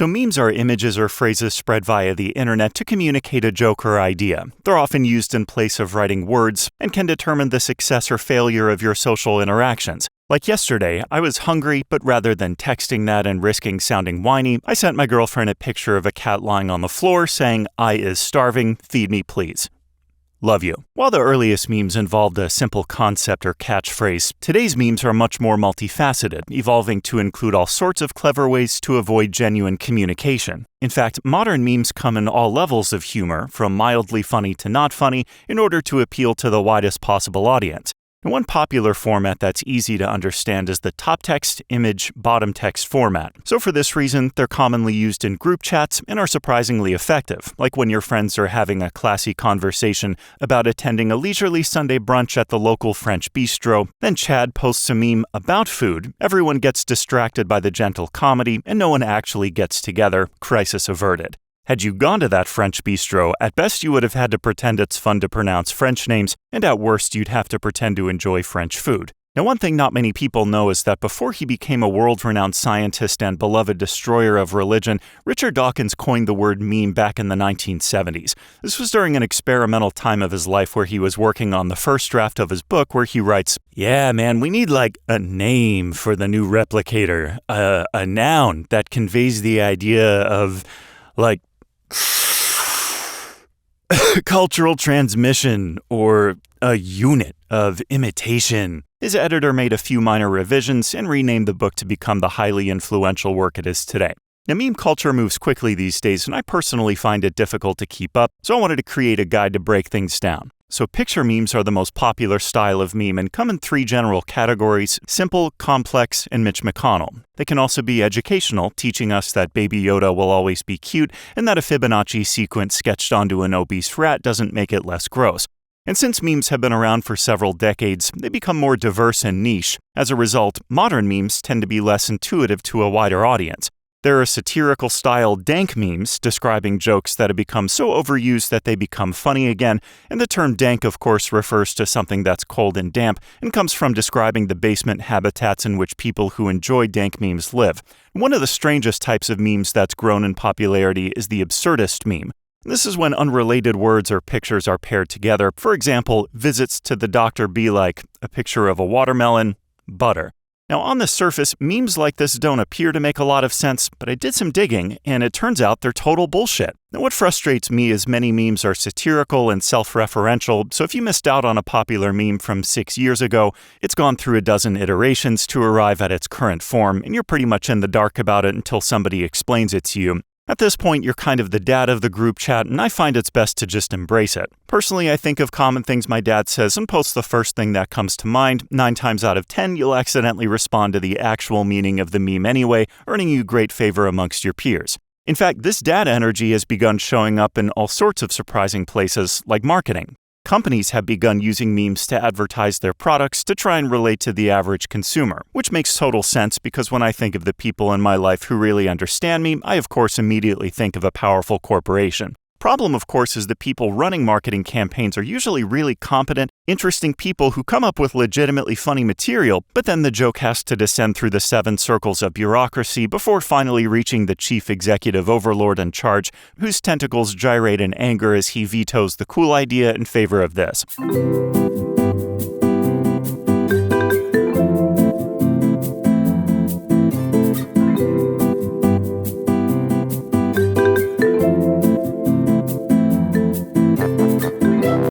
So memes are images or phrases spread via the internet to communicate a joke or idea. They're often used in place of writing words and can determine the success or failure of your social interactions. Like yesterday, I was hungry, but rather than texting that and risking sounding whiny, I sent my girlfriend a picture of a cat lying on the floor saying, "I is starving, feed me please." Love you. While the earliest memes involved a simple concept or catchphrase, today's memes are much more multifaceted, evolving to include all sorts of clever ways to avoid genuine communication. In fact, modern memes come in all levels of humor, from mildly funny to not funny, in order to appeal to the widest possible audience. And one popular format that's easy to understand is the top text, image, bottom text format. So for this reason, they're commonly used in group chats and are surprisingly effective, like when your friends are having a classy conversation about attending a leisurely Sunday brunch at the local French bistro. Then Chad posts a meme about food, everyone gets distracted by the gentle comedy, and no one actually gets together, crisis averted. Had you gone to that French bistro, at best you would have had to pretend it's fun to pronounce French names, and at worst you'd have to pretend to enjoy French food. Now, one thing not many people know is that before he became a world-renowned scientist and beloved destroyer of religion, Richard Dawkins coined the word meme back in the 1970s. This was during an experimental time of his life where he was working on the first draft of his book where he writes, "Yeah, man, we need like a name for the new replicator, a noun that conveys the idea of, like, cultural transmission, or a unit of imitation." His editor made a few minor revisions and renamed the book to become the highly influential work it is today. Now, meme culture moves quickly these days, and I personally find it difficult to keep up, so I wanted to create a guide to break things down. So picture memes are the most popular style of meme and come in three general categories: simple, complex, and Mitch McConnell. They can also be educational, teaching us that Baby Yoda will always be cute and that a Fibonacci sequence sketched onto an obese rat doesn't make it less gross. And since memes have been around for several decades, they become more diverse and niche. As a result, modern memes tend to be less intuitive to a wider audience. There are satirical-style dank memes describing jokes that have become so overused that they become funny again, and the term dank, of course, refers to something that's cold and damp and comes from describing the basement habitats in which people who enjoy dank memes live. One of the strangest types of memes that's grown in popularity is the absurdist meme. This is when unrelated words or pictures are paired together. For example, visits to the doctor be like a picture of a watermelon, butter. Now, on the surface, memes like this don't appear to make a lot of sense, but I did some digging, and it turns out they're total bullshit. Now, what frustrates me is many memes are satirical and self-referential, so if you missed out on a popular meme from 6 years ago, it's gone through a dozen iterations to arrive at its current form, and you're pretty much in the dark about it until somebody explains it to you. At this point, you're kind of the dad of the group chat, and I find it's best to just embrace it. Personally, I think of common things my dad says and post the first thing that comes to mind. 9 times out of 10, you'll accidentally respond to the actual meaning of the meme anyway, earning you great favor amongst your peers. In fact, this dad energy has begun showing up in all sorts of surprising places, like marketing. Companies have begun using memes to advertise their products to try and relate to the average consumer, which makes total sense because when I think of the people in my life who really understand me, I of course immediately think of a powerful corporation. Problem, of course, is that people running marketing campaigns are usually really competent, interesting people who come up with legitimately funny material, but then the joke has to descend through the 7 circles of bureaucracy before finally reaching the chief executive overlord in charge, whose tentacles gyrate in anger as he vetoes the cool idea in favor of this.